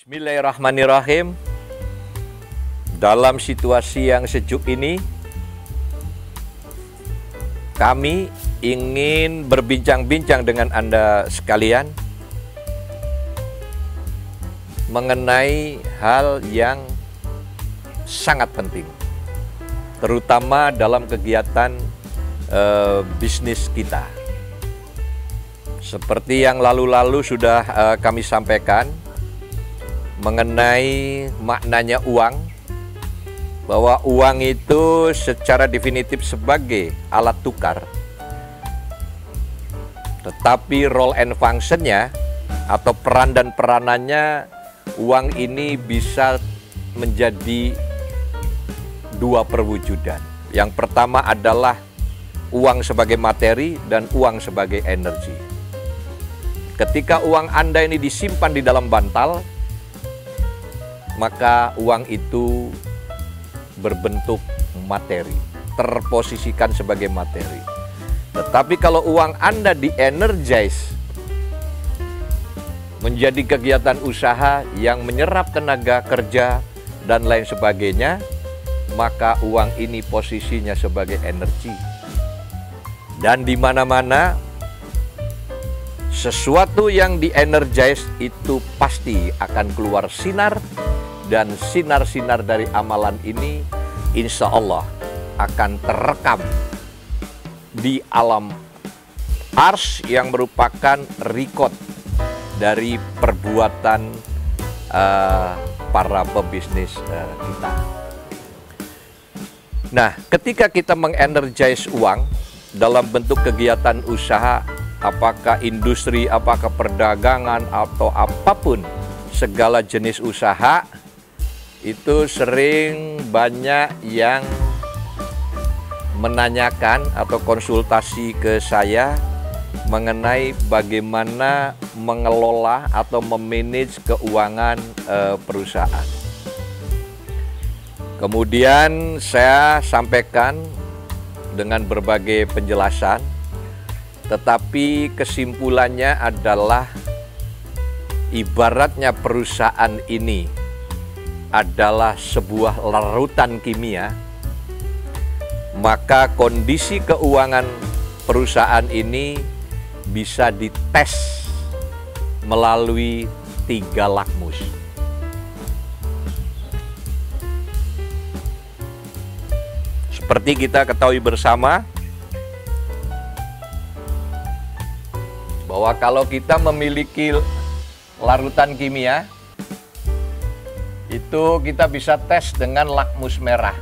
Bismillahirrahmanirrahim. Dalam situasi yang sejuk ini, kami ingin berbincang-bincang dengan Anda sekalian mengenai hal yang sangat penting, terutama dalam kegiatan bisnis kita. Seperti yang lalu-lalu sudah kami sampaikan, mengenai maknanya uang, bahwa uang itu secara definitif sebagai alat tukar, tetapi role and function-nya atau peran dan peranannya, uang ini bisa menjadi dua perwujudan. Yang pertama adalah uang sebagai materi dan uang sebagai energi. Ketika uang Anda ini disimpan di dalam bantal, maka uang itu berbentuk materi, terposisikan sebagai materi. Tetapi kalau uang Anda di-energize menjadi kegiatan usaha yang menyerap tenaga kerja dan lain sebagainya, maka uang ini posisinya sebagai energi. Dan di mana-mana sesuatu yang di-energize itu pasti akan keluar sinar. Dan sinar-sinar dari amalan ini insya Allah akan terekam di alam ars yang merupakan record dari perbuatan para pebisnis kita. Nah, ketika kita mengenergize uang dalam bentuk kegiatan usaha, apakah industri, apakah perdagangan, atau apapun segala jenis usaha, itu sering banyak yang menanyakan atau konsultasi ke saya mengenai bagaimana mengelola atau memanage keuangan perusahaan. Kemudian saya sampaikan dengan berbagai penjelasan, tetapi kesimpulannya adalah ibaratnya perusahaan ini adalah sebuah larutan kimia, maka kondisi keuangan perusahaan ini bisa dites melalui 3 lakmus. Seperti kita ketahui bersama, bahwa kalau kita memiliki larutan kimia, itu kita bisa tes dengan lakmus merah.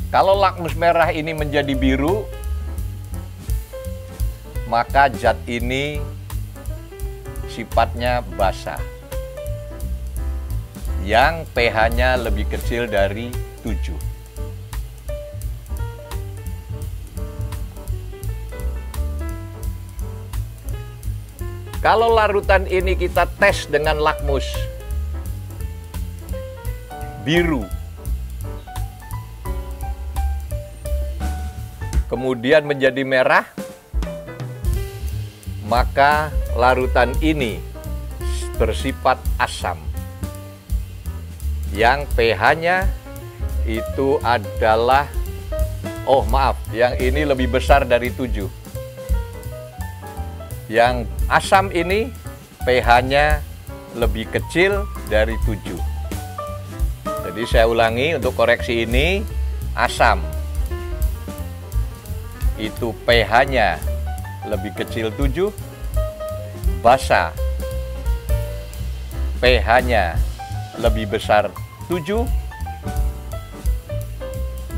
Kalau lakmus merah ini menjadi biru, maka zat ini sifatnya basa, yang pH-nya lebih kecil dari 7. Kalau larutan ini kita tes dengan lakmus biru, kemudian menjadi merah, maka larutan ini bersifat asam, yang pH-nya itu adalah, yang ini lebih besar dari 7. Yang asam ini pH-nya lebih kecil dari 7. Jadi saya ulangi untuk koreksi ini, asam itu pH-nya lebih kecil 7, basa pH-nya lebih besar 7,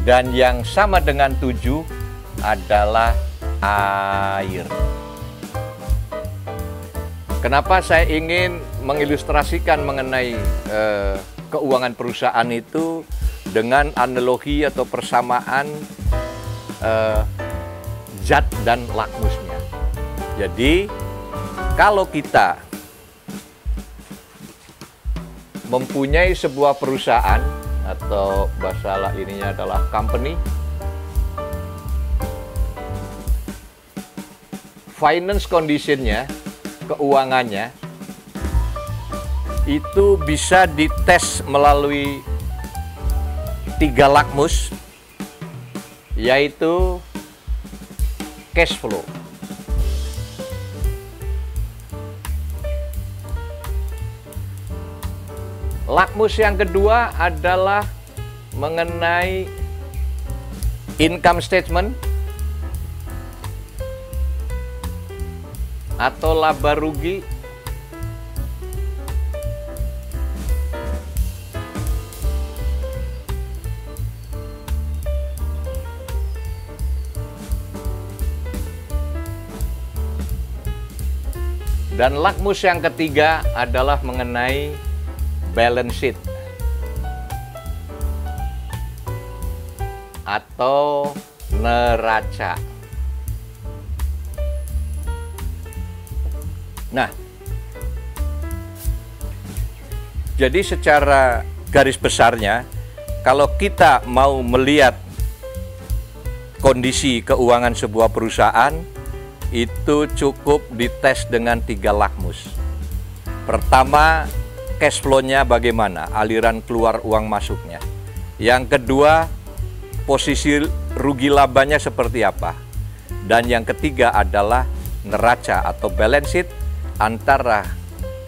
dan yang sama dengan 7 adalah air. Kenapa saya ingin mengilustrasikan mengenai keuangan perusahaan itu dengan analogi atau persamaan zat dan lakmusnya. Jadi kalau kita mempunyai sebuah perusahaan atau bahasa ininya adalah company, finance condition-nya, keuangannya, itu bisa dites melalui 3 lakmus, yaitu cash flow, lakmus yang kedua adalah mengenai income statement atau laba rugi, dan lakmus yang ketiga adalah mengenai balance sheet atau neraca. Nah, jadi secara garis besarnya, kalau kita mau melihat kondisi keuangan sebuah perusahaan, itu cukup dites dengan 3 lakmus. Pertama, cash flow-nya bagaimana, aliran keluar uang masuknya. Yang kedua, posisi rugi labanya seperti apa. Dan yang ketiga adalah neraca atau balance sheet antara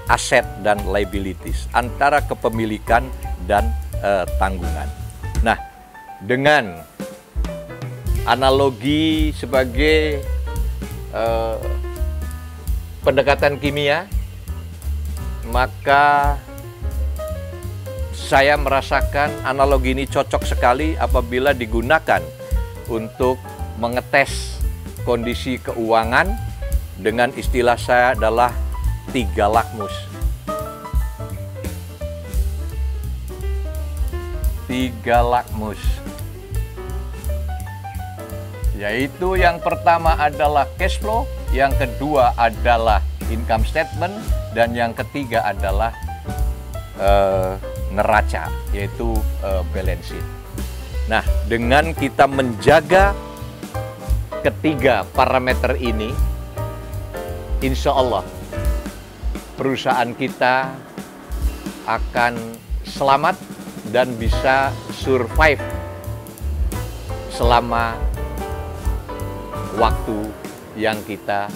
aset dan liabilities, antara kepemilikan dan tanggungan. Nah, dengan analogi sebagai pendekatan kimia, maka saya merasakan analogi ini cocok sekali apabila digunakan untuk mengetes kondisi keuangan. Dengan istilah saya adalah 3 lakmus. 3 lakmus. Yaitu yang pertama adalah cash flow, yang kedua adalah income statement, dan yang ketiga adalah neraca, yaitu balance sheet. Nah, dengan kita menjaga ketiga parameter ini, insya Allah perusahaan kita akan selamat dan bisa survive selama waktu yang kita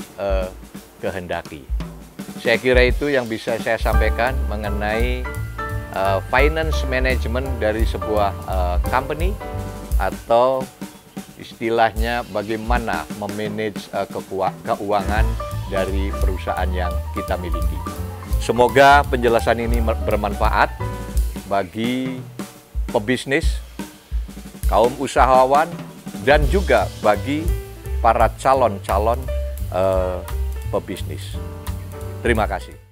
kehendaki. Saya kira itu yang bisa saya sampaikan mengenai finance management dari sebuah company, atau istilahnya bagaimana memanage keuangan dari perusahaan yang kita miliki. Semoga penjelasan ini bermanfaat bagi pebisnis, kaum usahawan, dan juga bagi para calon-calon pebisnis. Terima kasih.